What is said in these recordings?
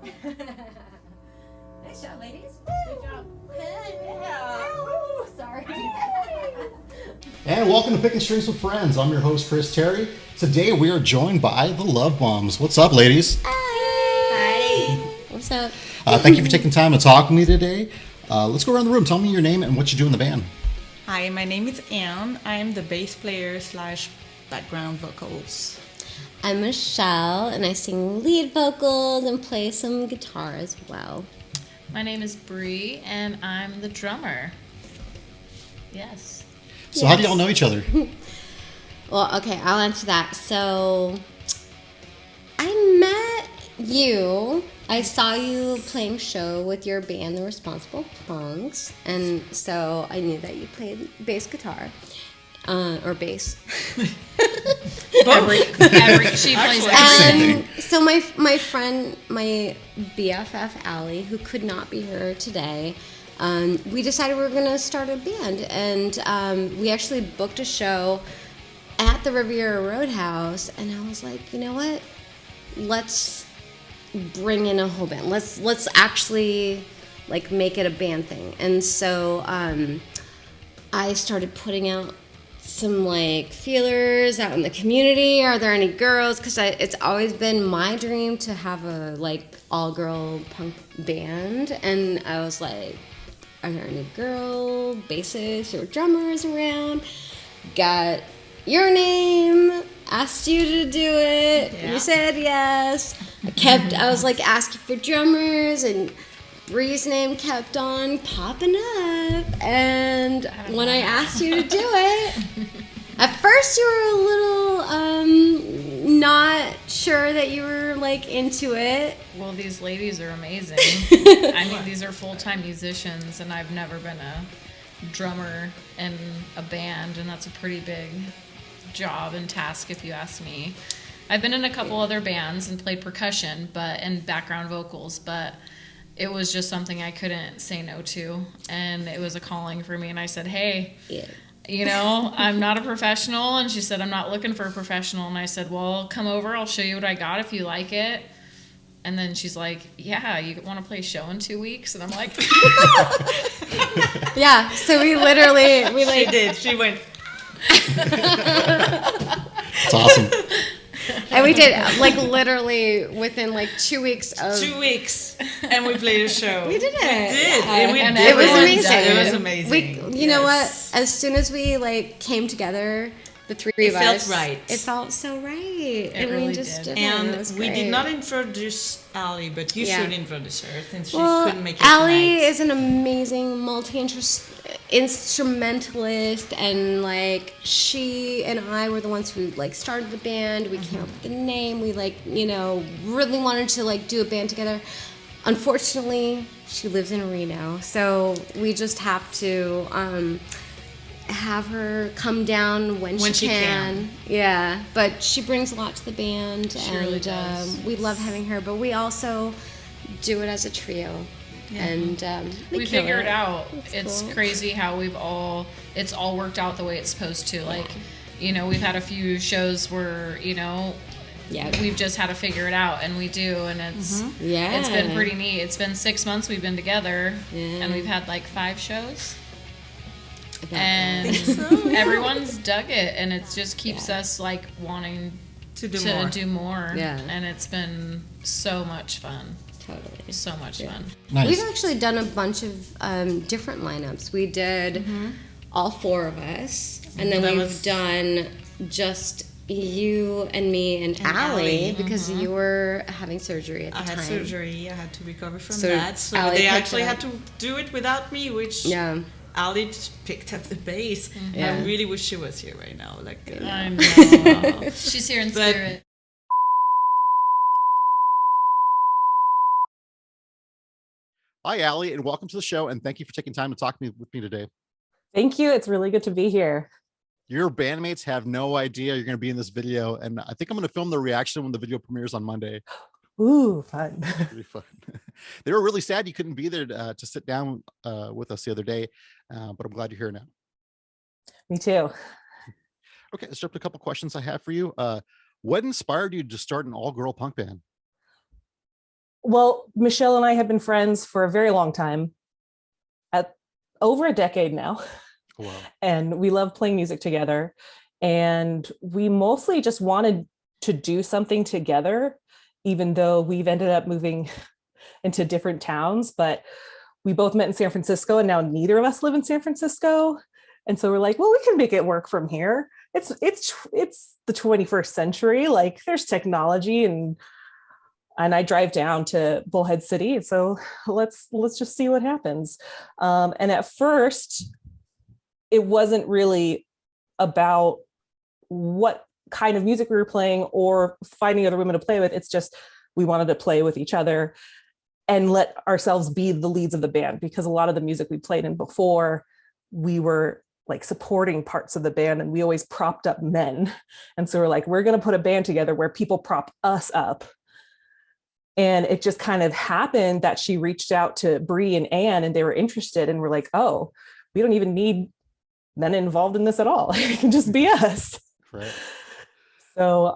Nice job, ladies. Good job. Yeah. Sorry. And welcome to Picking Strings with Friends. I'm your host, Chris Terry. Today we are joined by the Love Bombs. What's up, ladies? Hi. What's up? Thank you for taking time to talk with me today. Let's go around the room. Tell me your name and what you do in the band. Hi, my name is Anne. I'm the bass player slash background vocals. I'm Michelle, and I sing lead vocals and play some guitar as well. My name is Bree, and I'm the drummer. Yes. So how do y'all know each other? Well, okay, I'll answer that. So, I met you. I saw you playing show with your band, The Responsible Punks, and so I knew that you played bass guitar. Or bass. Every she plays everything. So my friend, my BFF Allie, who could not be here today, we decided we were going to start a band, and we actually booked a show at the Riviera Roadhouse, and I was like, you know what? Let's bring in a whole band. Let's actually like make it a band thing. And so I started putting out some like feelers out in the community. Are there any girls? Because it's always been my dream to have a like all-girl punk band, and I was like, are there any girl bassists or drummers around? Got your name, asked you to do it. Yeah. You said yes. I was like asking for drummers, and Bree's name kept on popping up, and when I asked you to do it, at first you were a little not sure that you were like into it. Well, these ladies are amazing. I mean, these are full-time musicians, and I've never been a drummer in a band, and that's a pretty big job and task if you ask me. I've been in a couple other bands and played percussion and background vocals, but it was just something I couldn't say no to, and it was a calling for me, and I said, hey, you know, I'm not a professional, and she said, I'm not looking for a professional, and I said, well, come over, I'll show you what I got if you like it. And then she's like, yeah, you want to play a show in 2 weeks? And I'm like, Yeah, so we She did. She went. It's awesome. and we did like literally within like 2 weeks of 2 weeks, and we played a show. We did it. We did. Yeah. And we And did It was everyone amazing. did It was amazing. You know what? Yes. As soon as we like came together, the three It of felt us, right. it felt so right. It really just did. it And was we great. did not introduce Ali, but you Yeah. should introduce her since she Well, couldn't make it Allie tonight. is an amazing multi-instrumentalist, and like she and I were the ones who like started the band. We came up with the name. We like really wanted to like do a band together. Unfortunately, she lives in Reno, so we just have to have her come down when she can. Yeah, but she brings a lot to the band, She really and does. we love having her. But we also do it as a trio, and we kill figured out. It's It's cool. crazy how it's all worked out the way it's supposed to. Like, we've had a few shows where, Yeah, we've just had to figure it out, and we do, and yeah. it's been pretty neat. It's been 6 months we've been together, Yeah. and we've had like 5 shows, About and so, yeah. everyone's dug it, and it just keeps us like wanting to do to more. do more. Yeah. And it's been so much fun. Totally. So much fun. Nice. We've actually done a bunch of different lineups. We did all 4 of us, and then That we've was- done just you and me and Allie, Allie. because you were having surgery at the I had time. surgery. I had to recover from So that. So Ali they picked actually it had up. to do it without me, which Yeah. Ali just picked up the bass. Yeah. I really wish she was here right now. Like, I know. She's here in But- spirit. Hi, Allie, and welcome to the show, and thank you for taking time to talk with me today. Thank you. It's really good to be here. Your bandmates have no idea you're going to be in this video, and I think I'm going to film the reaction when the video premieres on Monday. Ooh, fun. Pretty fun. They were really sad you couldn't be there to sit down with us the other day, but I'm glad you're here now. Me too. Okay, let's jump to a couple questions I have for you. What inspired you to start an all-girl punk band? Well, Michelle and I have been friends for a very long time, at over a decade now, Wow. and we love playing music together. And we mostly just wanted to do something together, even though we've ended up moving into different towns. But we both met in San Francisco, and now neither of us live in San Francisco. And so we're like, well, we can make it work from here. It's the 21st century. Like, there's technology, and I drive down to Bullhead City. So let's just see what happens. And at first, it wasn't really about what kind of music we were playing or finding other women to play with. It's just we wanted to play with each other and let ourselves be the leads of the band, because a lot of the music we played in before, we were like supporting parts of the band, and we always propped up men. And so we're like, we're going to put a band together where people prop us up. And it just kind of happened that she reached out to Bree and Anne, and they were interested, and we're like, oh, we don't even need men involved in this at all. It can just be us. Right. So,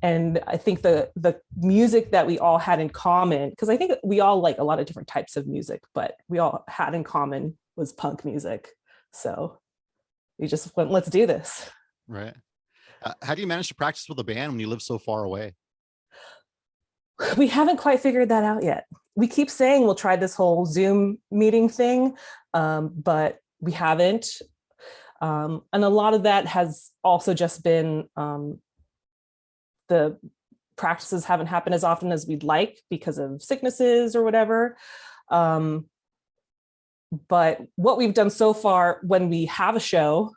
and I think the music that we all had in common, because I think we all like a lot of different types of music, but we all had in common was punk music. So we just went, let's do this. Right. How do you manage to practice with a band when you live so far away? We haven't quite figured that out yet. We keep saying we'll try this whole Zoom meeting thing, but we haven't. And a lot of that has also just been the practices haven't happened as often as we'd like because of sicknesses or whatever. But what we've done so far when we have a show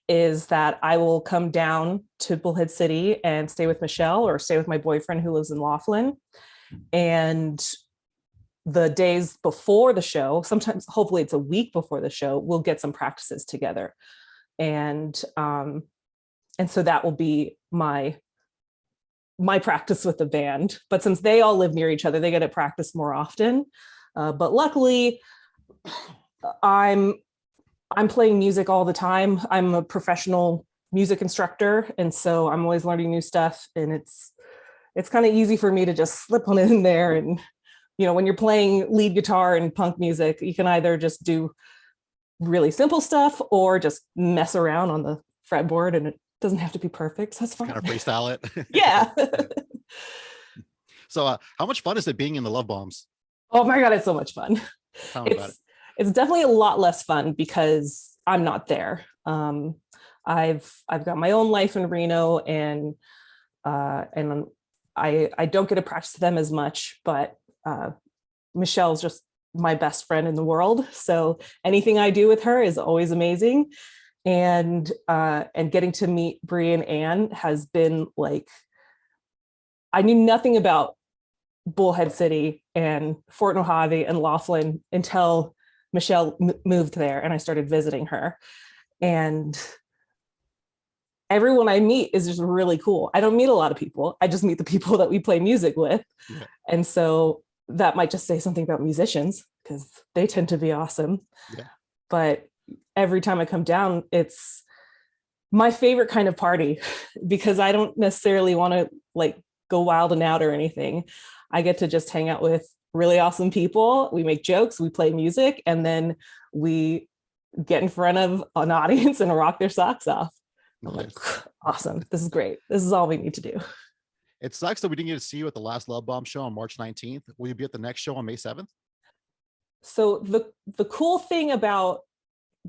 is that I will come down to Bullhead City and stay with Michelle or stay with my boyfriend who lives in Laughlin. And the days before the show, sometimes hopefully it's a week before the show, we'll get some practices together. And so that will be my practice with the band. But since they all live near each other, they get to practice more often. But luckily, I'm playing music all the time. I'm a professional music instructor, and so I'm always learning new stuff. And it's kind of easy for me to just slip on in there. And when you're playing lead guitar in punk music, you can either just do really simple stuff or just mess around on the fretboard, and it doesn't have to be perfect. So that's fine. Kind of freestyle it. Yeah. So how much fun is it being in the Love Bombs? Oh my God, it's so much fun. Tell me about it. It's definitely a lot less fun because I'm not there. I've got my own life in Reno, and I don't get to practice them as much, but Michelle's just my best friend in the world. So anything I do with her is always amazing. And getting to meet Bree and Anne has been like, I knew nothing about Bullhead City and Fort Mojave and Laughlin until Michelle moved there and I started visiting her. And everyone I meet is just really cool. I don't meet a lot of people. I just meet the people that we play music with. Yeah. And so that might just say something about musicians because they tend to be awesome. Yeah. But every time I come down, it's my favorite kind of party because I don't necessarily want to like go wild and out or anything. I get to just hang out with really awesome people. We make jokes, we play music, and then we get in front of an audience and rock their socks off. I'm like, awesome. This is great. This is all we need to do. It sucks that we didn't get to see you at the last Love Bomb show on March 19th. Will you be at the next show on May 7th? So the cool thing about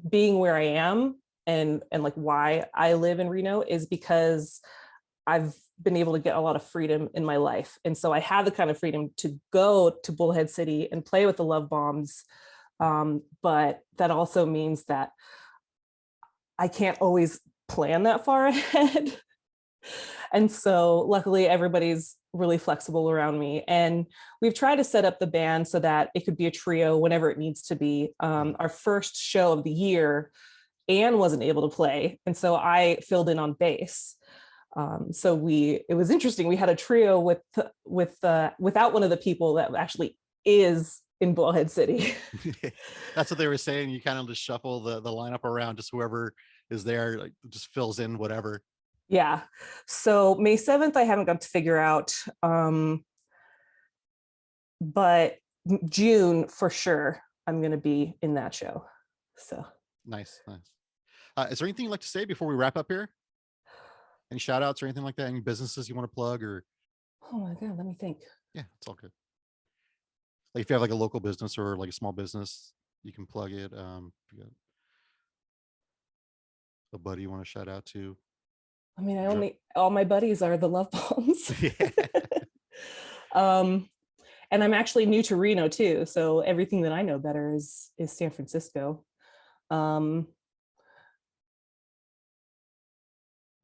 being where I am and like why I live in Reno is because I've been able to get a lot of freedom in my life. And so I have the kind of freedom to go to Bullhead City and play with the Love Bombs. But that also means that I can't always plan that far ahead. And so luckily everybody's really flexible around me. And we've tried to set up the band so that it could be a trio whenever it needs to be. Our first show of the year, Anne wasn't able to play. And so I filled in on bass. So it was interesting. We had a trio without one of the people that actually is in Bullhead City. That's what they were saying. You kind of just shuffle the lineup around, just whoever is there, like just fills in whatever. Yeah. So May 7th, I haven't got to figure out. but June for sure, I'm going to be in that show. So Nice. Is there anything you'd like to say before we wrap up here? Any shout outs or anything like that? Any businesses you want to plug or? Oh my God, let me think. Yeah, it's all good. Like if you have like a local business or like a small business, you can plug it. If you got a buddy you want to shout out to. I mean, all my buddies are the Love Bombs. Yeah. And I'm actually new to Reno too. So everything that I know better is San Francisco.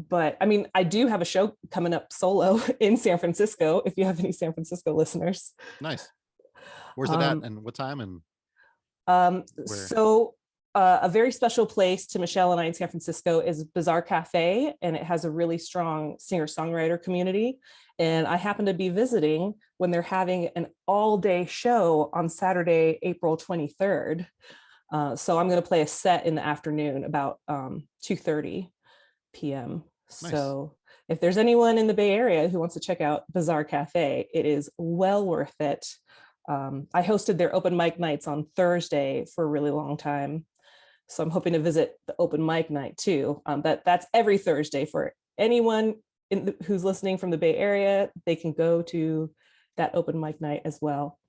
But I mean, I do have a show coming up solo in San Francisco, if you have any San Francisco listeners. Nice. Where's it at and what time and where? So a very special place to Michelle and I in San Francisco is Bazaar Cafe, and it has a really strong singer-songwriter community. And I happen to be visiting when they're having an all-day show on Saturday, April 23rd. So I'm going to play a set in the afternoon about 2:30 p.m. Nice. So if there's anyone in the Bay Area who wants to check out Bazaar Cafe, it is well worth it. I hosted their open mic nights on Thursday for a really long time. So I'm hoping to visit the open mic night too. That's every Thursday for anyone who's listening from the Bay Area. They can go to that open mic night as well.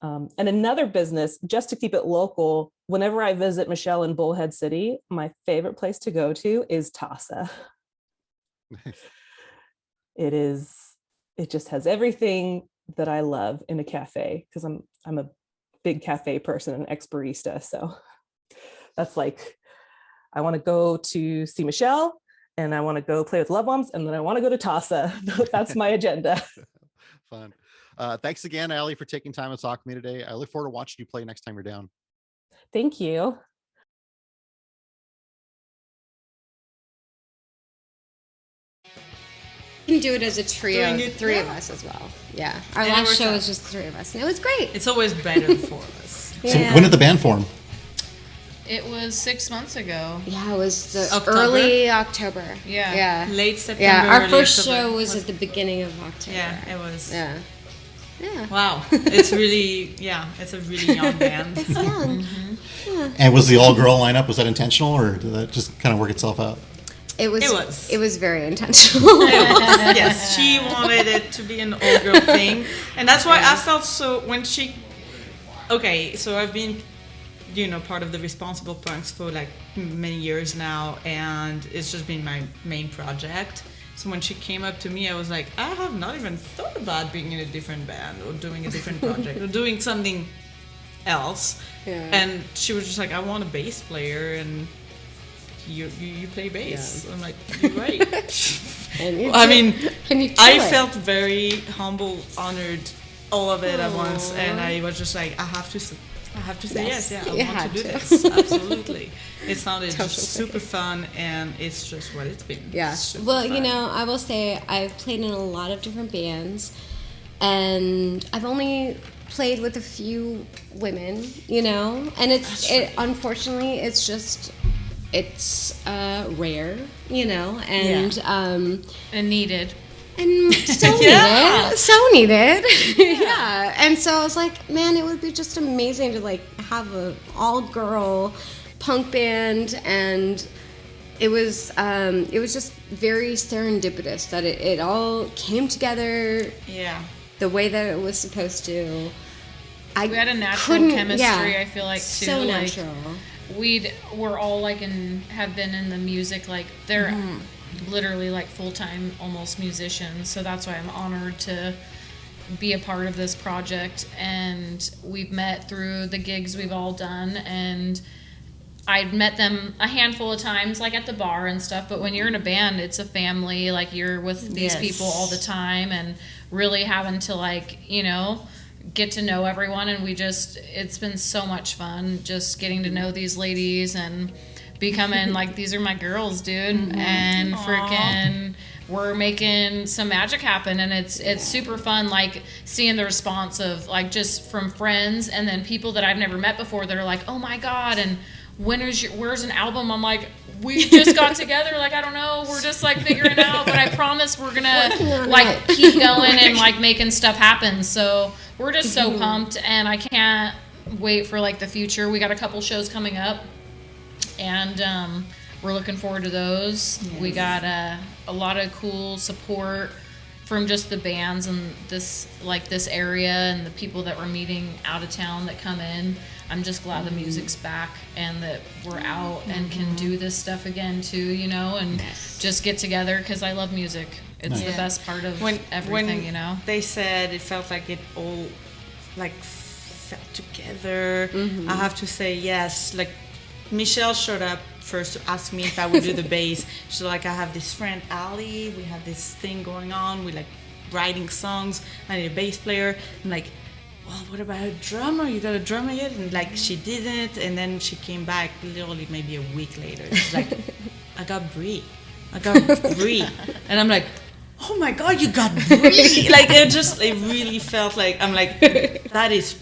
And another business, just to keep it local, whenever I visit Michelle in Bullhead City, my favorite place to go to is Tasa. It just has everything that I love in a cafe, because I'm a big cafe person, an ex-barista. So that's like, I want to go to see Michelle, and I want to go play with Love Bombs, and then I want to go to Tasa. That's my agenda. Fun. Thanks again, Allie, for taking time to talk to me today. I look forward to watching you play next time you're down. Thank you. You can do it as a trio, three of us as well. Yeah, our last show was just three of us, and it was great. It's always better than four of us. So when did the band form? It was 6 months ago. Yeah, it was October? Early October. Yeah. Late September. Yeah, our first October. show was at the beginning of October. Yeah, it was. Yeah. Wow, it's really, it's a really young band. It's young. Mm-hmm. And was the all-girl lineup, was that intentional, or did that just kind of work itself out? It was very intentional. Yes, she wanted it to be an all-girl thing, and that's why I felt so when she. Okay, so I've been, part of the Responsible Punks for like many years now, and it's just been my main project. So when she came up to me, I was like, I have not even thought about being in a different band or doing a different project or doing something else. Yeah. And she was just like, I want a bass player, and you play bass. Yeah. I'm like, you're right. I felt very humble, honored, all of it at once, and I was just like, I have to say yes. Yeah, I want to do this. Absolutely. It sounded just super fun, and it's just what it's been. Yeah. Well, fun. I will say I've played in a lot of different bands, and I've only played with a few women, and unfortunately, it's rare, and needed. And still needed. So needed. Yeah. And so I was like, man, it would be just amazing to like have a all-girl punk band, and it was just very serendipitous that it all came together. Yeah. The way that it was supposed to. We had a natural chemistry. I feel like too. So natural. We're all like have been in the music, like they're. Mm-hmm. Literally like full-time almost musicians, so that's why I'm honored to be a part of this project. And we've met through the gigs we've all done, and I'd met them a handful of times like at the bar and stuff, but when you're in a band, it's a family. Like you're with these people all the time, and really having to like get to know everyone. And it's been so much fun just getting to know these ladies and becoming like, these are my girls, dude. Mm-hmm. And freaking we're making some magic happen, and it's super fun, like seeing the response of like just from friends and then people that I've never met before that are like, oh my god, and where's an album? I'm like, we just got together. Like, I don't know. We're just like figuring it out. But I promise we're gonna like keep going and like making stuff happen. So we're just so pumped, and I can't wait for like the future. We got a couple shows coming up, and we're looking forward to those. Yes. We got a lot of cool support from just the bands and this area and the people that we're meeting out of town that come in. I'm just glad the music's back and that we're out and can do this stuff again too, you know, and just get together because I love music. It's the best part of everything, you know. They said it felt like it all like fell together. I have to say yes. Like Michelle showed up first to ask me if I would do the bass. She's like, I have this friend Ali, we have this thing going on, we like writing songs, I need a bass player. I'm like, well, what about a drummer? You got a drummer yet? And like she didn't, and then she came back literally maybe a week later. She's like, I got Brie. And I'm like, oh my god, you got Brie. Like it really felt like, I'm like, that is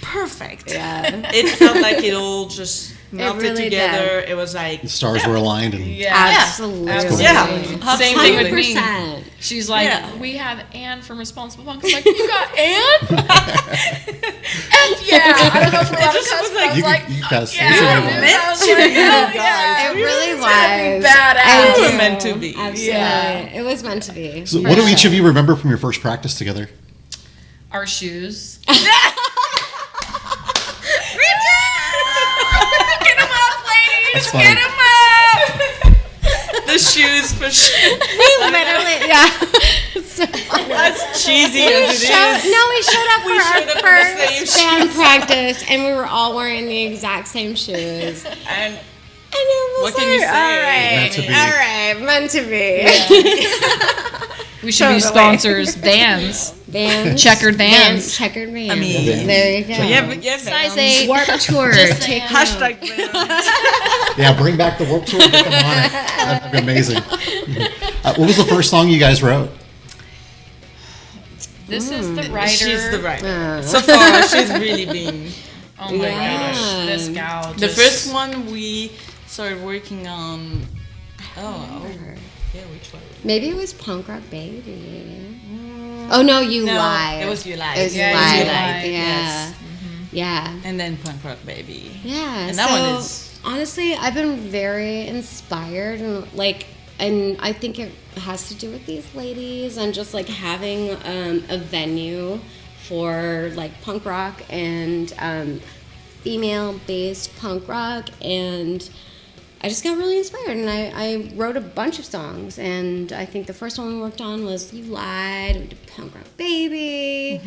perfect. Yeah. It felt like it all just melted really together. did. It was like The stars were aligned, and Absolutely. Yeah. Same thing with me. 100%. She's like, we have Anne from Responsible Punk. I'm like, you got Anne? F yeah. I don't know if we're allowed to cuss, but I was like, you guys, yeah. meant to be, Yeah. It really was. Badass. we were meant to be. Absolutely. Yeah. It was meant to be. So what do each of you remember from your first practice together? Our shoes. That's funny. The shoes for sure. We literally, so As cheesy as it is. we showed up We for showed up our in the same first band practice, and we were all wearing the exact same shoes. And And it was what can you say? Meant to be. all right, meant to be. We should be sponsors. Vans. Vans. Checkered Vans. Checkered Vans. I mean, there you go. yeah, Size 8. Warped Tour. Take Hashtag Yeah, bring back the Warped Tour. Come on, that'd be amazing. What was the first song you guys wrote? This is the writer. She's the writer. So far, she's really been. Oh my gosh. This gal. The just- first one we started working on. Yeah, which one? Maybe it was Punk Rock Baby. Oh no, You No, Lied. it was You Lied. It was Yeah, You You Lied. Lied, Yeah. yes. Yeah. And then Punk Rock Baby. Yeah. And that so, one is. honestly, I've been very inspired and I think it has to do with these ladies and just like having a venue for like punk rock and female-based punk rock, and I just got really inspired, and I wrote a bunch of songs, and I think the first one we worked on was You Lied, we did Punk Rock Baby,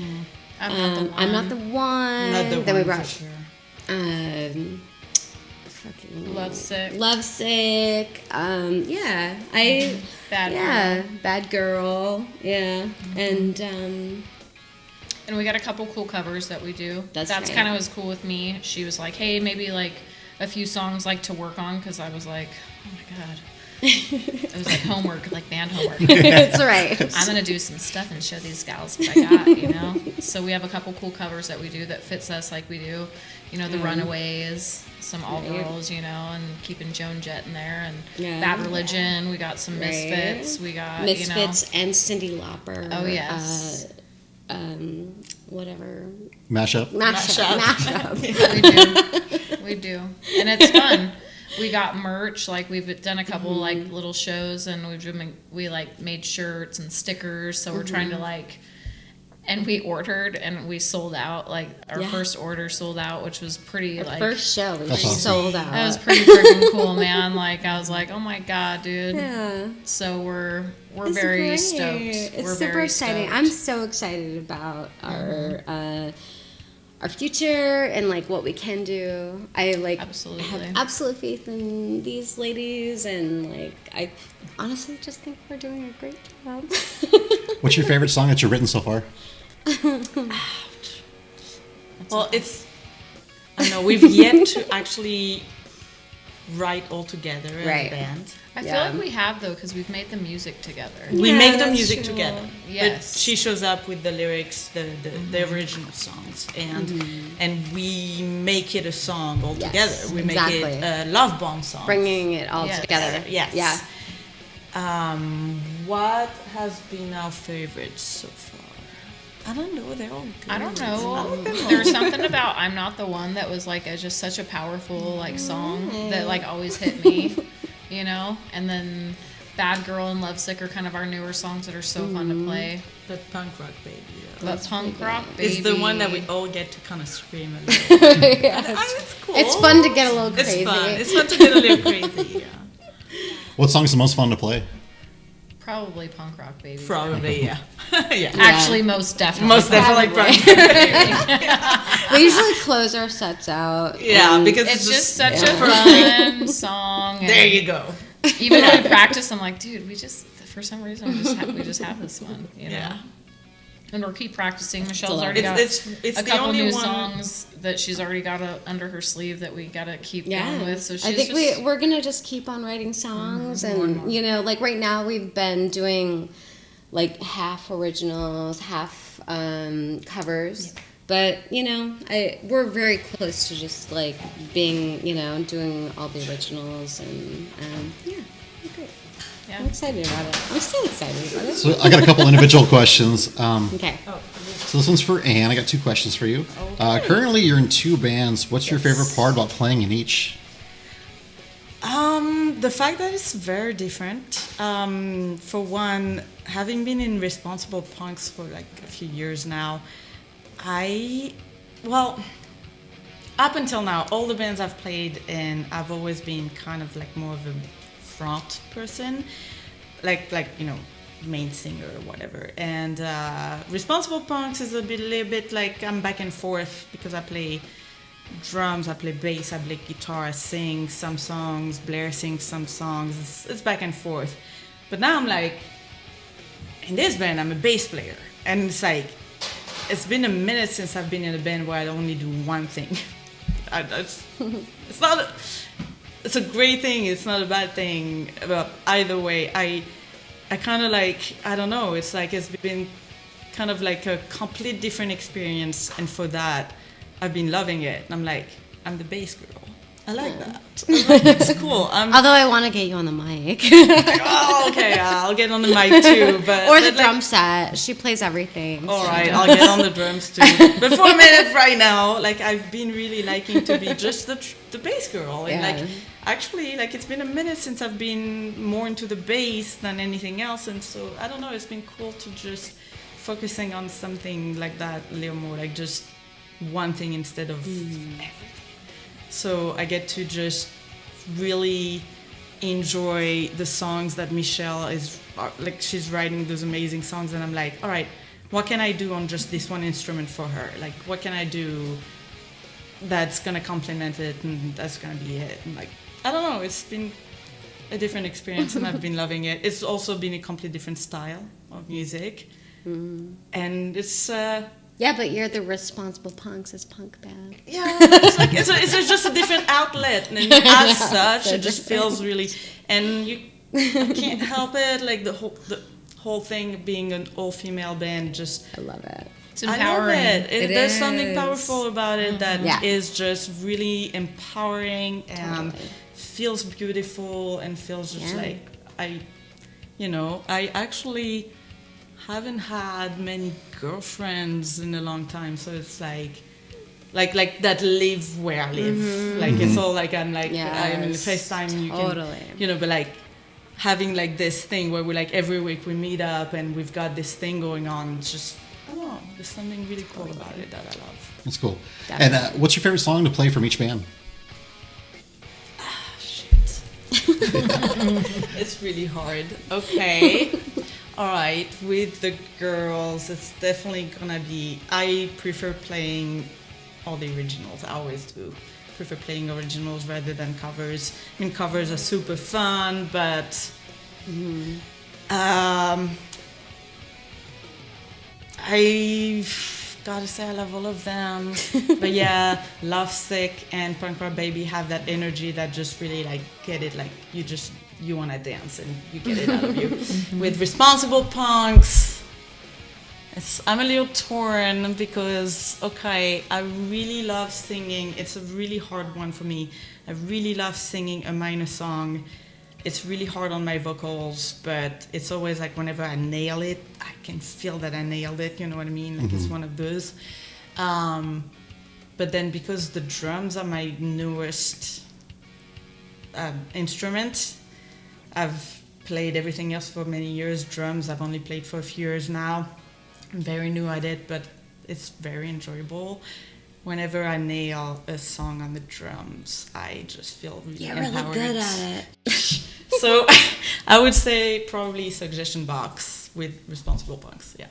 I'm Not the One, Not the then one we for brought sure. fucking Lovesick. Bad Girl, And we got a couple cool covers that we do. That's kind right. of was cool with me. She was like, hey, maybe like a few songs like to work on, because I was like, oh my god. It was like homework, like band homework. That's right. I'm gonna do some stuff and show these gals what I got, you know. So we have a couple cool covers that we do that fits us, like we do, you know, the Runaways, some All Girls, you know, and keeping Joan Jett in there, and Bad Religion. We got some Misfits. We got Misfits and Cyndi Lauper. Oh yes. Whatever. Mashup. Mashup. We do, and it's fun. We got merch, like we've done a couple like little shows, and we like made shirts and stickers. So we're trying to like, and we ordered and we sold out. Like our first order sold out, which was pretty like First show, we That's awesome. sold out. that was pretty freaking cool, man. Like I was like, oh my god, dude. Yeah. So we're It's very great. stoked. It's We're super very exciting. stoked. I'm so excited about our future and like what we can do. I like Absolutely. have absolute faith in these ladies, and like I honestly just think we're doing a great job. What's your favorite song that you've written so far? Well, it's. I don't know. We've yet to actually write all together as Right. a band. I feel Yeah. like we have though, because we've made the music together. We Yeah, make the that's music true. together. Yes. But she shows up with the lyrics, the original songs, and we make it a song all Yes, together. We make exactly. it a love bomb song. Bringing it all Yes. together. Yes. Yeah. What has been our favorite so far? I don't know. They're all good. I don't know. There's something about "I'm Not the One" that was like just such a powerful like song that like always hit me, you know. And then "Bad Girl" and "Lovesick" are kind of our newer songs that are so fun to play. But punk rock baby. That's punk rock, baby. It's the one that we all get to kind of scream a little. It's cool. It's fun to get a little It's crazy. fun. It's fun to get a little crazy. Yeah. What song's the most fun to play? Probably punk rock, baby. Probably, yeah. Yeah. Actually, most definitely. Most definitely punk. We usually close our sets out. Yeah, because It's just such a Yeah. fun song. There you go. Even when we practice, I'm like, dude, for some reason, we just have this one, you know? Yeah. And we'll keep practicing. Michelle's lot. already got It's a the couple only new one. songs that she's already got under her sleeve that we got to keep going with. So she's I think just, we're gonna just keep on writing songs, and you know, like right now we've been doing like half originals, half covers. But you know, we're very close to just like being, you know, doing all the originals, and yeah, great. Yeah. I'm excited about it. I'm still excited about it. So I got a couple individual questions. Okay. So this one's for Anne. I got two questions for you. Currently, you're in two bands. What's your favorite part about playing in each? The fact that it's very different. For one, having been in Responsible Punks for like a few years now, up until now, all the bands I've played in, I've always been kind of like more of a front person, like you know, main singer or whatever. And Responsible Punks is little bit like I'm back and forth because I play drums, I play bass, I play guitar, I sing some songs, Blair sings some songs. It's back and forth. But now I'm like, in this band, I'm a bass player, and it's like, it's been a minute since I've been in a band where I only do one thing. It's not. It's a great thing. It's not a bad thing. But either way, I kind of like, I don't know. It's like it's been kind of like a complete different experience, and for that, I've been loving it. And I'm like, I'm the bass girl. I like that. I'm like, it's cool. Although I want to get you on the mic. Oh, okay. I'll get on the mic too, but Or the but, like, drum set. She plays everything. all so- right, I'll get on the drums too. But for a minute right now, like I've been really liking to be just the bass girl, and Yeah. like actually, like it's been a minute since I've been more into the bass than anything else, and so I don't know. It's been cool to just focusing on something like that a little more, like just one thing instead of everything. So I get to just really enjoy the songs that Michelle is like. She's writing those amazing songs, and I'm like, all right, what can I do on just this one instrument for her? Like, what can I do that's gonna complement it, and that's gonna be it? And like, I don't know. It's been a different experience, and I've been loving it. It's also been a completely different style of music, and it's. Yeah, but you're the Responsible Punks as punk band. Yeah, it's like it's just a different outlet, and as such, so it just feels really, and you can't help it. Like the whole thing being an all-female band, just I love it. It's I love empowering. it. There's something is. powerful about it that Yeah. is just really empowering and Totally. feels beautiful and feels just Yeah. like I actually haven't had many girlfriends in a long time, so it's like that live where I live. Like it's all like I'm like I mean the Yes. first time you Totally. can but like having like this thing where we like every week we meet up and we've got this thing going on. It's just I don't know, there's something really cool about it that I love. That's cool. And what's your favorite song to play from each band? Shit. It's really hard. Okay. All right, with the girls, it's definitely gonna be. I prefer playing all the originals. I always do. Prefer playing originals rather than covers. I mean, covers are super fun, but I gotta say I love all of them. But yeah, Love Sick and Punk Rock Baby have that energy that just really like get it, like you want to dance and you get it out of you. With Responsible Punks, I'm a little torn because, okay, I really love singing. It's a really hard one for me. I really love singing a minor song. It's really hard on my vocals, but it's always like whenever I nail it, I can feel that I nailed it, you know what I mean? Like it's one of those. But then because the drums are my newest instrument, I've played everything else for many years. Drums, I've only played for a few years now. I'm very new at it, but it's very enjoyable. Whenever I nail a song on the drums, I just feel really empowered. Really good at it. So I would say probably Suggestion Box with Responsible Punks. Yeah,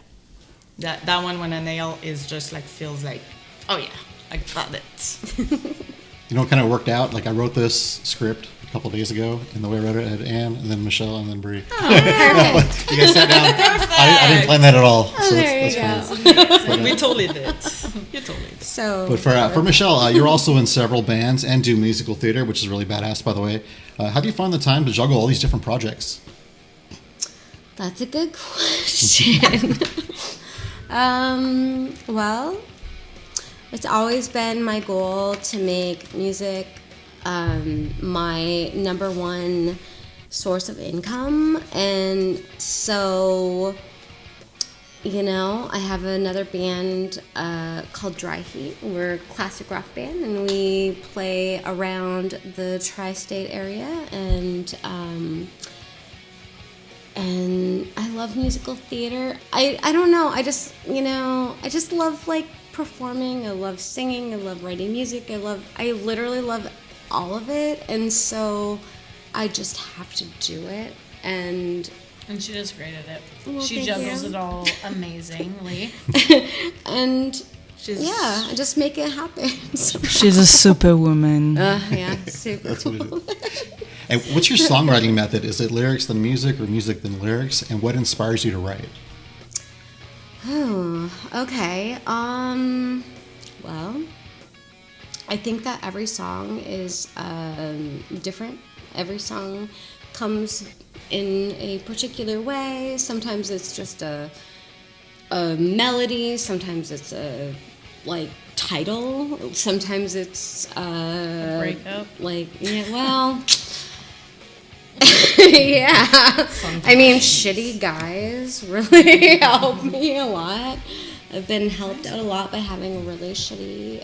that one when I nail is just like feels like, oh yeah, I got it. You know, it kind of worked out. Like I wrote this script a couple days ago, and the way I wrote it, I had Anne, and then Michelle, and then Brie. Oh, perfect. You guys sat down. I didn't plan that at all. Oh, so there that's you go. funny. We totally did. You totally did. So, But for Michelle, you're also in several bands and do musical theater, which is really badass, by the way. How do you find the time to juggle all these different projects? that's a good question. Well, it's always been my goal to make music my number one source of income, and so, you know, I have another band called Dry Heat. We're a classic rock band, and we play around the tri-state area, and I love musical theater. I don't know, I just love like performing. I love singing. I love writing music. I literally love all of it, and so I just have to do it. And she does great at it. Well, she thank juggles you. it all amazingly. and I just make it happen. She's a superwoman. Yeah, super That's what cool. it is. And what's your songwriting method? Is it lyrics then music, or music then lyrics? And what inspires you to write? Oh, okay. Well, I think that every song is different. Every song comes in a particular way. Sometimes it's just a melody. Sometimes it's a title. Sometimes it's A breakup. Well. Yeah. I mean, Shitty Guys really helped me a lot. I've been helped out a lot by having a really shitty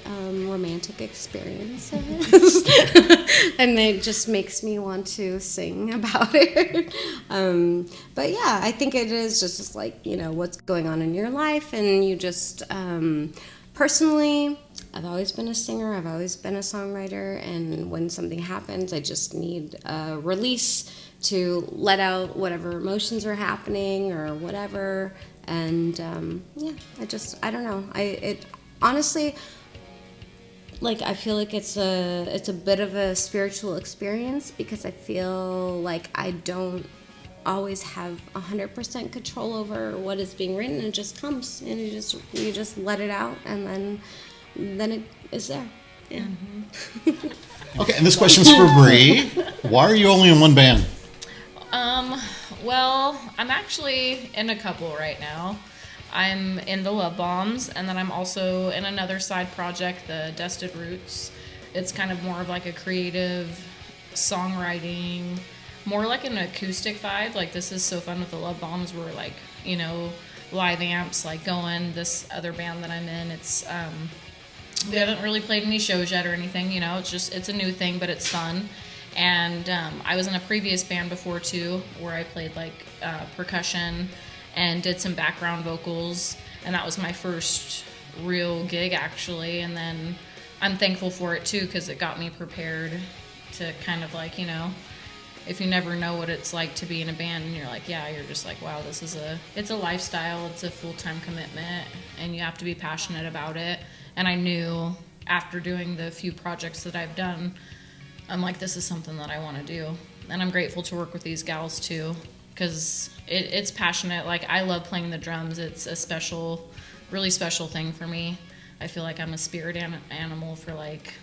romantic experience. And it just makes me want to sing about it. But yeah, I think it is just like, what's going on in your life, and you just, personally, I've always been a singer, I've always been a songwriter, and when something happens, I just need a release to let out whatever emotions are happening or whatever. And I don't know. It honestly, I feel like it's a bit of a spiritual experience, because I feel like I don't always have 100% control over what is being written. It just comes, and you just let it out, and then it is there. Yeah. Mm-hmm. Okay, and this question's for Brie. Why are you only in one band? Well, I'm actually in a couple right now. I'm in the Love Bombs, and then I'm also in another side project, the Dusted Roots. It's kind of more of like a creative songwriting, more like an acoustic vibe. Like, this is so fun with the Love Bombs. We're like, live amps, like going. This other band that I'm in, it's we haven't really played any shows yet or anything. It's a new thing, but it's fun. And I was in a previous band before too, where I played percussion and did some background vocals, and that was my first real gig actually. And then I'm thankful for it too, because it got me prepared to kind of if you never know what it's like to be in a band, and you're just like, wow, it's a lifestyle, it's a full-time commitment, and you have to be passionate about it. And I knew after doing the few projects that I've done, I'm like, this is something that I want to do. And I'm grateful to work with these gals too, because it's passionate. I love playing the drums. It's a special really special thing for me. I feel like I'm a spirit animal for like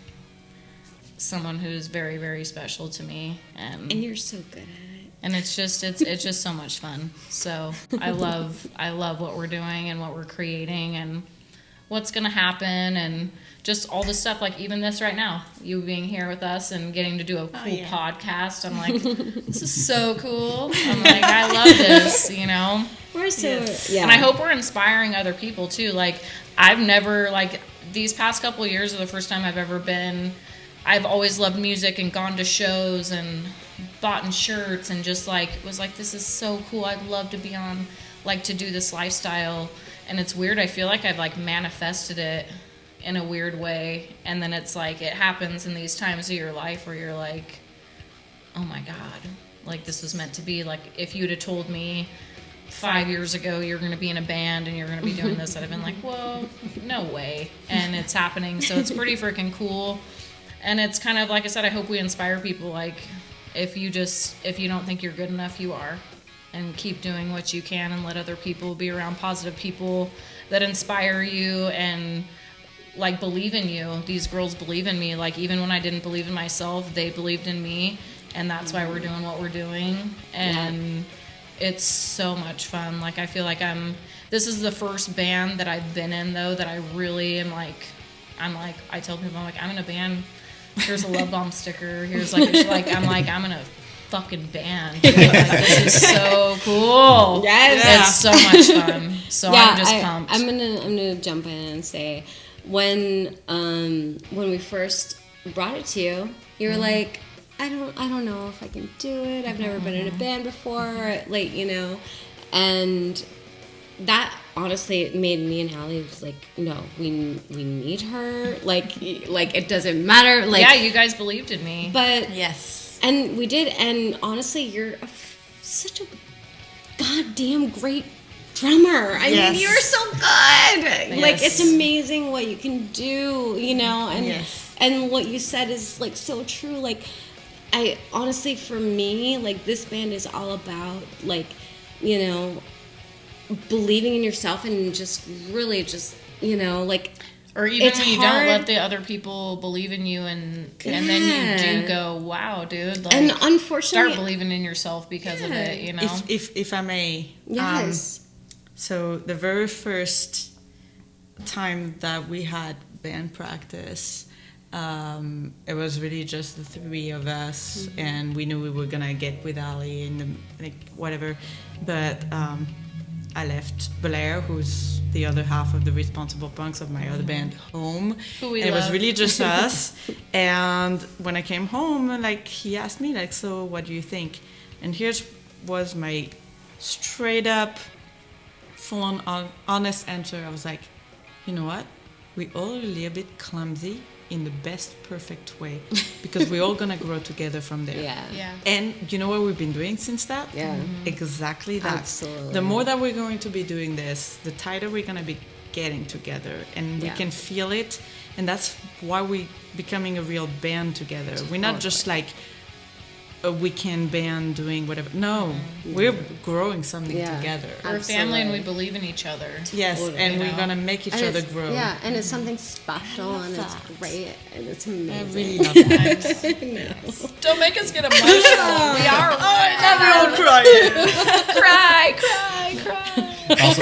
someone who's very, very special to me, And you're so good at it. and it's just so much fun. So I love what we're doing and what we're creating and what's gonna happen and just all the stuff, like even this right now, you being here with us and getting to do a cool podcast. I'm like, this is so cool. I'm like, I love this, you know. We're so yeah. And I hope we're inspiring other people too. Like I've never, like these past couple of years are the first time I've ever been. I've always loved music and gone to shows and bought in shirts and just like was like, this is so cool. I'd love to be on, like to do this lifestyle. And it's weird. I feel like I've like manifested it in a weird way. And then it's like it happens in these times of your life where you're like, oh my God, like this was meant to be. Like if you'd have told me 5 years ago you're going to be in a band and you're going to be doing this, I'd have been like, whoa, no way. And it's happening. So it's pretty freaking cool. And it's kind of like I said, I hope we inspire people. Like if you don't think you're good enough, you are. And keep doing what you can and let other people be around positive people that inspire you and like believe in you. These girls believe in me. Like even when I didn't believe in myself, they believed in me, and that's why we're doing what we're doing. And it's so much fun. Like I feel like this is the first band that I've been in though that I really am like, I tell people I'm like, I'm in a band. Here's a Love Bomb sticker. Here's I'm in a fucking band. Like, this is so cool. Yes. It's so much fun. So I'm just pumped. I'm gonna jump in and say when we first brought it to you, you were like, I don't know if I can do it. I've never been in a band before, like, you know, and that honestly made me and Allie was like, no, we need her. Like it doesn't matter. Like yeah, you guys believed in me. But Yes. And we did. And honestly, you're such a goddamn great drummer. I mean, you're so good. Yes. Like it's amazing what you can do, you know. And Yes. and what you said is like so true. Like I honestly, for me, like this band is all about like, you know, believing in yourself and just really just, you know, like, or even it's when you hard. don't let the other people believe in you and then you do go, wow, dude, like, and unfortunately start believing in yourself because of it, you know. If I may, yes, so the very first time that we had band practice, it was really just the three of us, and we knew we were gonna get with Ali and whatever, but I left Blair, who's the other half of the Responsible Punks of my other band, home. Who we and it was love. really just us. And when I came home, like he asked me, like, so what do you think? And here's was my straight up, full on honest answer. I was like, you know what? We all a little bit clumsy in the best perfect way, because we're all gonna grow together from there. Yeah. And you know what we've been doing since that? Yeah. Exactly that. Absolutely. The more that we're going to be doing this, the tighter we're going to be getting together, and we Yeah. can feel it. And that's why we're becoming a real band together. We're not just like a weekend band doing whatever. No, we're growing something Yeah. together. We're a family and we believe in each other. Yes, and we're going to make each And other it's- grow. Yeah, and it's something special, and that. it's great, and it's I amazing. really love that. Don't make us get emotional. We are Everyone crying. cry. Also,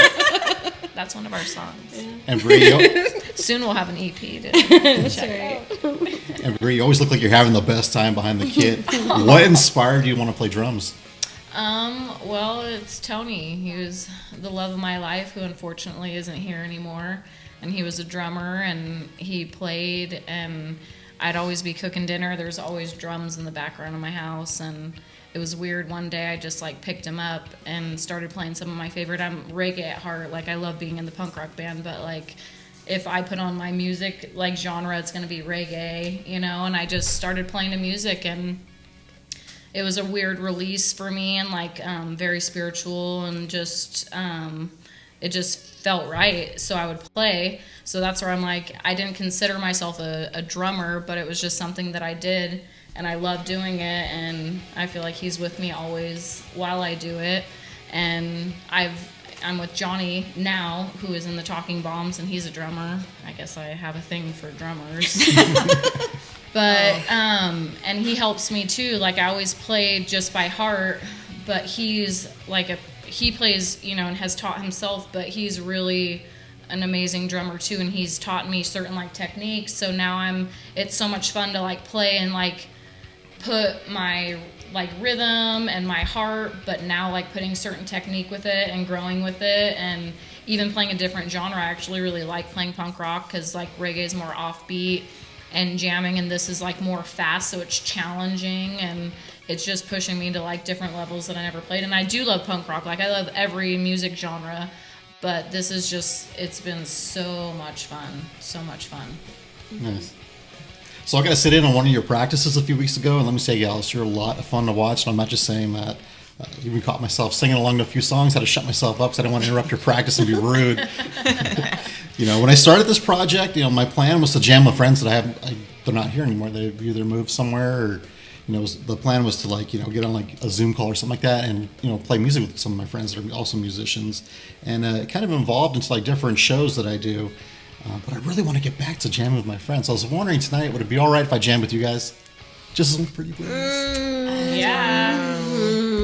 That's one of our songs. and Bree, you, Soon we'll have an EP to check out. and Bree, you always look like you're having the best time behind the kit. What inspired you to want to play drums? Well, it's Tony. He was the love of my life, who unfortunately isn't here anymore. And he was a drummer, and he played, and I'd always be cooking dinner. There's always drums in the background of my house, and it was weird. One day I just like picked him up and started playing some of my favorite. I'm reggae at heart. Like I love being in the punk rock band, but like if I put on my music like genre, it's gonna be reggae, you know. And I just started playing the music, and it was a weird release for me, and like very spiritual, and just it just felt right. So I would play. So that's where I'm like, I didn't consider myself a drummer, but it was just something that I did, and I love doing it, and I feel like he's with me always while I do it. And I'm with Johnny now, who is in the Talking Bombs, and he's a drummer. I guess I have a thing for drummers. But and he helps me too. Like I always played just by heart, but he's like he plays, you know, and has taught himself, but he's really an amazing drummer too, and he's taught me certain like techniques. So now it's so much fun to like play and like put my like rhythm and my heart, but now like putting certain technique with it and growing with it, and even playing a different genre. I actually really like playing punk rock because like reggae is more offbeat and jamming, and this is like more fast, so it's challenging and it's just pushing me to like different levels that I never played. And I do love punk rock, like I love every music genre, but this is just, it's been so much fun. Nice. So I got to sit in on one of your practices a few weeks ago, and let me say, Alice, you're a lot of fun to watch. And I'm not just saying that. Even caught myself singing along to a few songs, had to shut myself up because I didn't want to interrupt your practice and be rude. You know, when I started this project, you know, my plan was to jam with friends that they're not here anymore. They've either moved somewhere, or, you know, the plan was to like, you know, get on like a Zoom call or something like that, and, you know, play music with some of my friends that are also musicians, and it kind of evolved into like different shows that I do. But I really want to get back to jamming with my friends. So I was wondering tonight, would it be all right if I jammed with you guys? Just as pretty please. Yeah.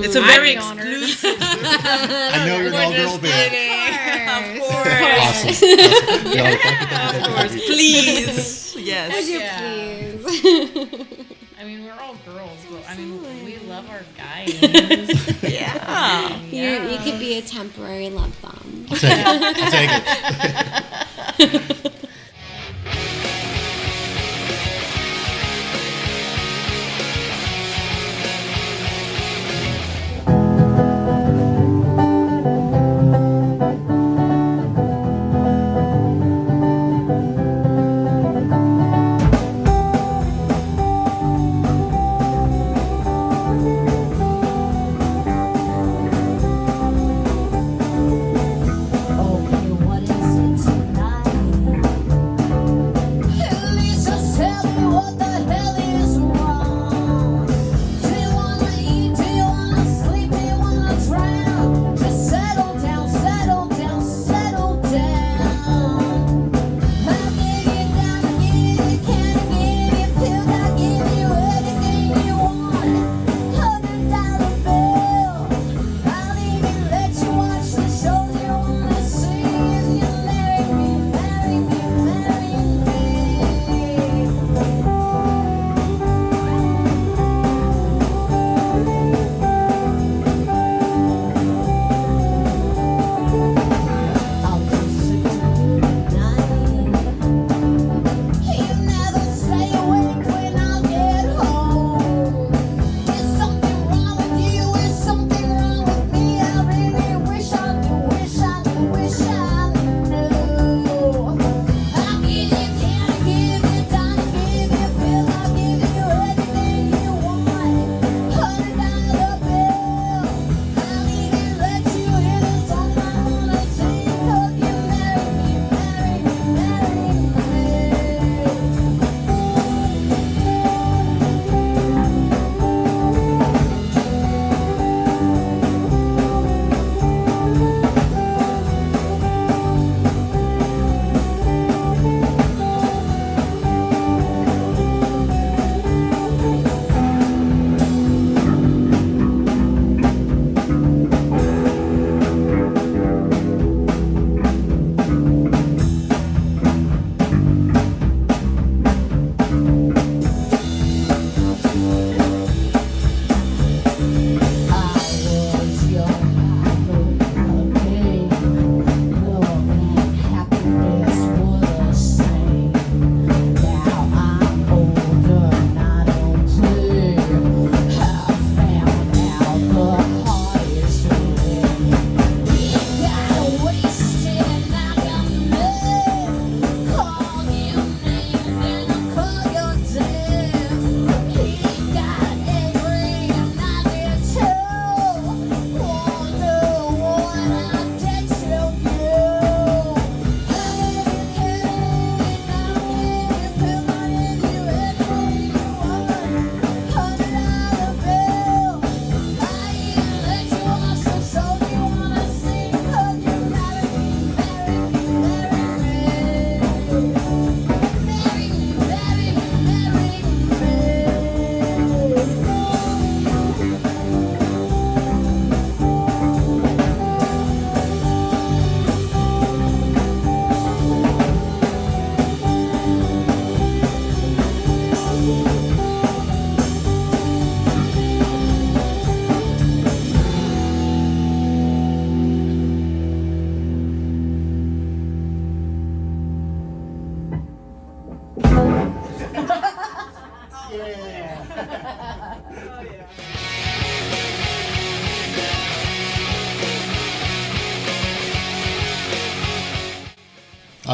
It's a very exclusive. I know you're an all-girl band. Of course. Awesome. Yeah, Of course. Please. Yes. Please. I mean, we're all girls, but I mean, we love our guys. Yeah. You could be a temporary love bomb. I'll take it. Okay, what is it tonight?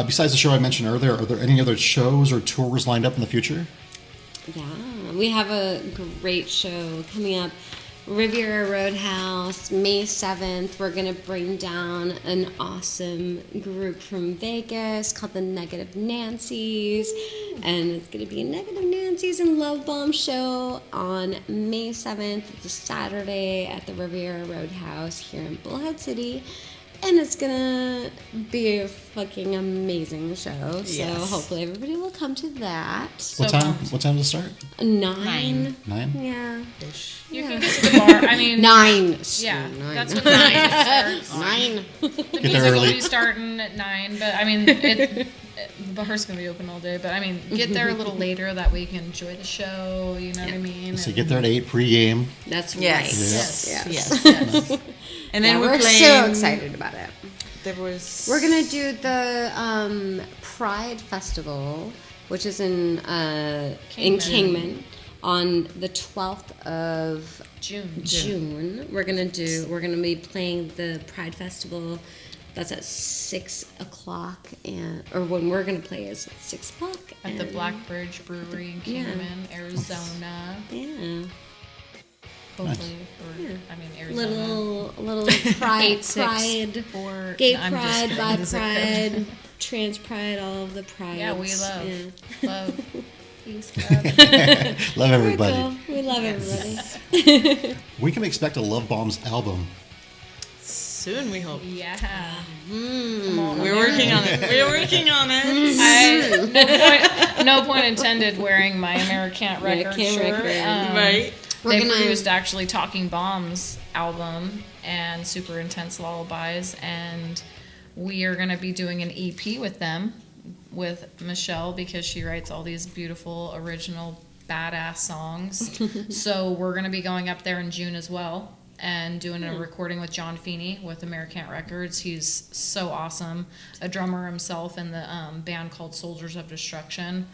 Besides the show I mentioned earlier, are there any other shows or tours lined up in the future? Yeah, we have a great show coming up. Riviera Roadhouse, May 7th. We're going to bring down an awesome group from Vegas called the Negative Nancys. And it's going to be a Negative Nancys and Love Bomb show on May 7th. It's a Saturday at the Riviera Roadhouse here in Bullhead City. And it's gonna be a fucking amazing show. So Yes. hopefully everybody will come to that. What time? What time does it start? 9. 9? Yeah. You can get to the bar. I mean, 9. yeah, 9. that's what 9 starts. 9. The Get music there will early. be starting at 9, but I mean, the bar's gonna be open all day. But I mean, get there a little later that way you can enjoy the show. You know what I mean? So get there at 8 pre-game. That's Yes. right. Yes. Yes. Yes. And then Yeah, we're we're playing. so excited about it. There was. We're gonna do the Pride Festival, which is in Kingman on the 12th of June. We're gonna be playing the Pride Festival. That's at 6 o'clock, or when we're gonna play is at 6 o'clock At the and- Blackbridge Brewery in Kingman, Arizona. Yeah, Hopefully, or I mean, Arizona. little Pride, 864. Gay I'm just Pride, kidding. Bi The zip code. Pride, Trans Pride, all of the prides. Yeah, we love, Yeah. love, peace, love. Love everybody. Cool. We love everybody. We can expect a Love Bombs album. Soon, we hope. Yeah. Mm. Come on, We're working on it. We're working on it. no point intended wearing my American Record American shirt. Record. Right. We're They gonna- produced actually Talking Bombs album and Super Intense Lullabies, and we are going to be doing an EP with them, with Michelle, because she writes all these beautiful, original, badass songs. So we're going to be going up there in June as well and doing a recording with John Feeney with American Records. He's so awesome, a drummer himself in the band called Soldiers of Destruction.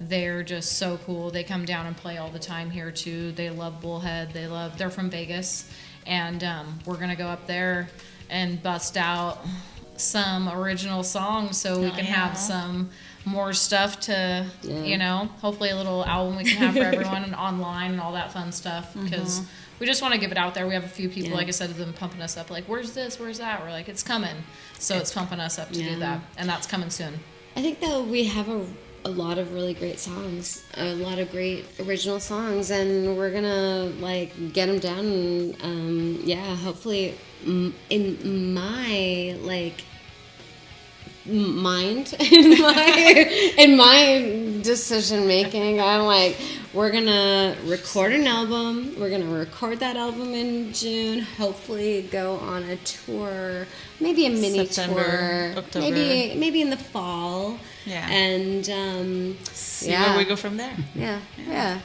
They're just so cool. They come down and play all the time here too. They love Bullhead. They're from Vegas, and we're gonna go up there and bust out some original songs so we can have some more stuff to, hopefully a little album we can have for everyone and online and all that fun stuff, because we just want to give it out there. We have a few people, like I said, have been pumping us up, like, where's this, where's that? We're like, it's coming. So it's pumping us up to do that, and that's coming soon. I think that we have a lot of really great songs, a lot of great original songs, and we're gonna get them down. And hopefully, in my mind, in my decision making, I'm like, we're gonna record an album. We're gonna record that album in June. Hopefully, go on a tour, maybe a mini September, tour, October. maybe in the fall. Yeah. And See where we go from there. yeah.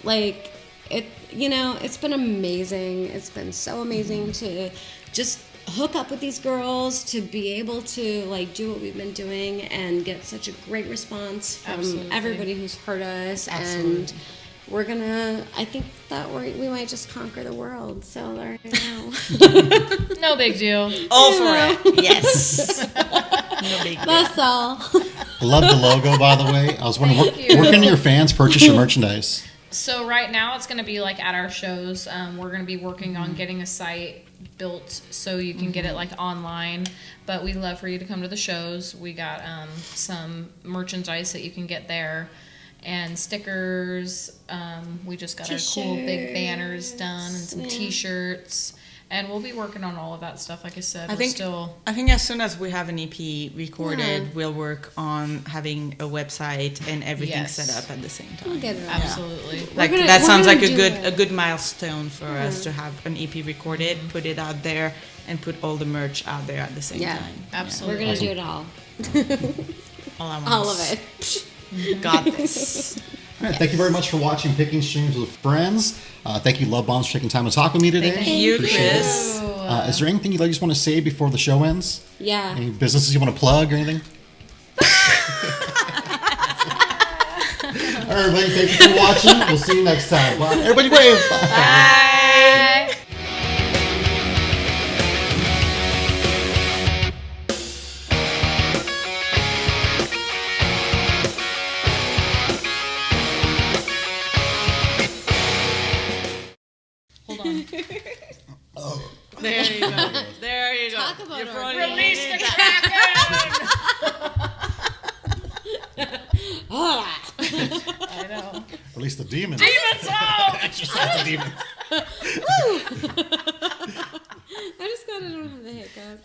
Like it's been amazing. It's been so amazing to just hook up with these girls, to be able to do what we've been doing and get such a great response from Absolutely. everybody who's heard us. Absolutely. And we're gonna, I think that we might just conquer the world. So there you go. No big deal. All for it. Yes. No big deal. That's all. I love the logo, by the way. I was wondering, Thank you. where can your fans purchase your merchandise? So right now it's going to be at our shows. We're going to be working on getting a site built so you can get it online. But we'd love for you to come to the shows. We got some merchandise that you can get there, and stickers. We just got our cool big banners done and some T-shirts. And we'll be working on all of that stuff. Like I said, I think as soon as we have an EP recorded, we'll work on having a website and everything Yes. set up at the same time. We'll get it all. absolutely. That sounds gonna like a do good milestone for us to have an EP recorded, put it out there, and put all the merch out there at the same Yeah. time. Absolutely. We're gonna do it all. All at once. All of it. Got this. All right, thank you very much for watching Picking Streams with Friends. Thank you, Love Bombs, for taking time to talk with me today. Thank you, Appreciate it. Chris. Is there anything you just want to say before the show ends? Yeah. Any businesses you want to plug or anything? Everybody, thank you for watching. We'll see you next time. Bye. Everybody wave. Bye. Bye. Hold on. There you go. There you go. Talk about You're our throwing Release your the knee. I know. Release the demons. Demons out! Exercise the demons. I just got it. I don't have the hiccups.